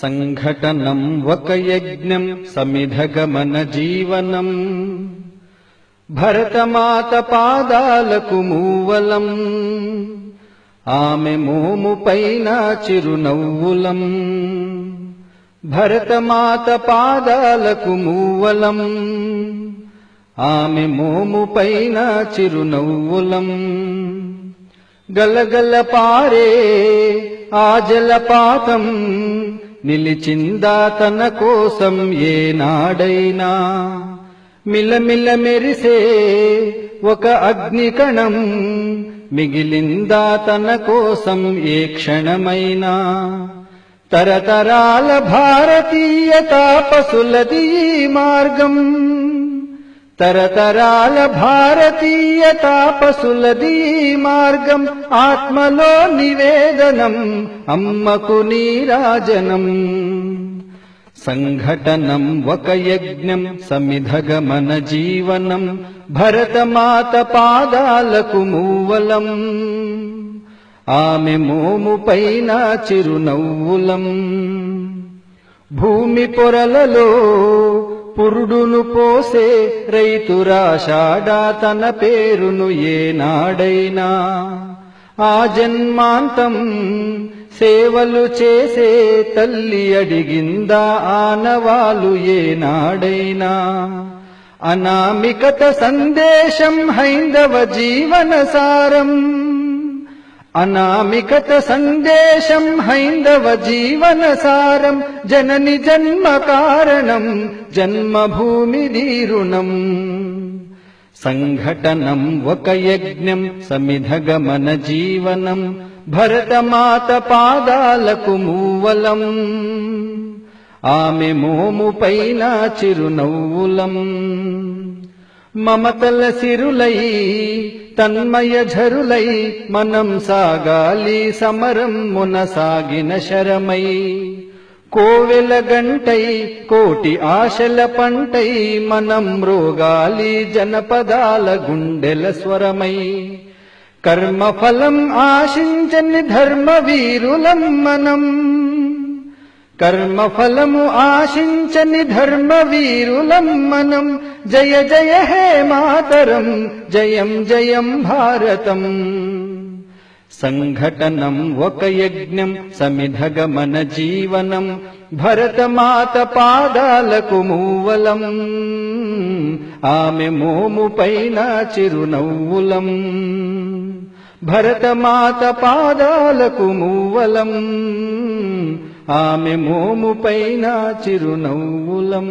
సంఘటనం ఒక యజ్ఞం సమిధగమన జీవనం భరతమాత పాదాలకు మూవలం ఆమె మోము పైన చిరునవ్వులం భరతమాత పాదాలకు మూవలం ఆమె మోము పైన చిరునవ్వులం గలగల పారే ఆ జలపాతం నిలిచిందా తన కోసం ఏనాడైనా మిలమిల మెరిసే ఒక అగ్నికణం మిగిలిందా తన కోసం ఏ క్షణమైనా తరతరాల భారతీయ తాపసులది ఈ మార్గం తరతరాల భారతీయ తాపసులది ఈ మార్గం ఆత్మలో నివేదనం అమ్మకు నీరాజనం సంఘటనం ఒక యజ్ఞం సమిధగమన జీవనం భరతమాత పాదాలకు మూవలం ఆమె మోము పైన చిరునవ్వులం భూమి పొరలలో పురుడును పోసే రైతురాషాఢా తన పేరును ఏనాడైనా ఆ జన్మాంతం సేవలు చేసే తల్లి అడిగిందా ఆనవాలు ఏనాడైనా అనామికత సందేశం హైందవ జీవన సారం అనామికత సందేశం హైందవ జీవన సారం జనని జన్మ కారణం జన్మభూమి దీరుణం సంఘటనం ఒక యజ్ఞం సమిధగమన జీవనం భరతమాత పాదాలకు మూవలం ఆమె మోము పైన చిరునవ్వులం మమతల సిరులై తన్మయ ఝరులై మనం సాగాలి సమరం మునసాగిన శరమై కోవెల గంటై కోటి ఆశల పంటై మనం రోగాలి జనపదాల గుండెల స్వరమై కర్మఫలం ఆశించని ధర్మవీరులం మనం కర్మఫలము ఆశించని ధర్మవీరులం మనం జయ జయ హే మాతరం జయం జయం భారతం సంఘటనం ఒక యజ్ఞం సమిధగమన జీవనం భరతమాత పాదాలకు మూవలం ఆమె మోము పైన చిరునవ్వులం భరతమాత పాదాలకు మూవలం ఆమె మోము పైన చిరునవ్వులం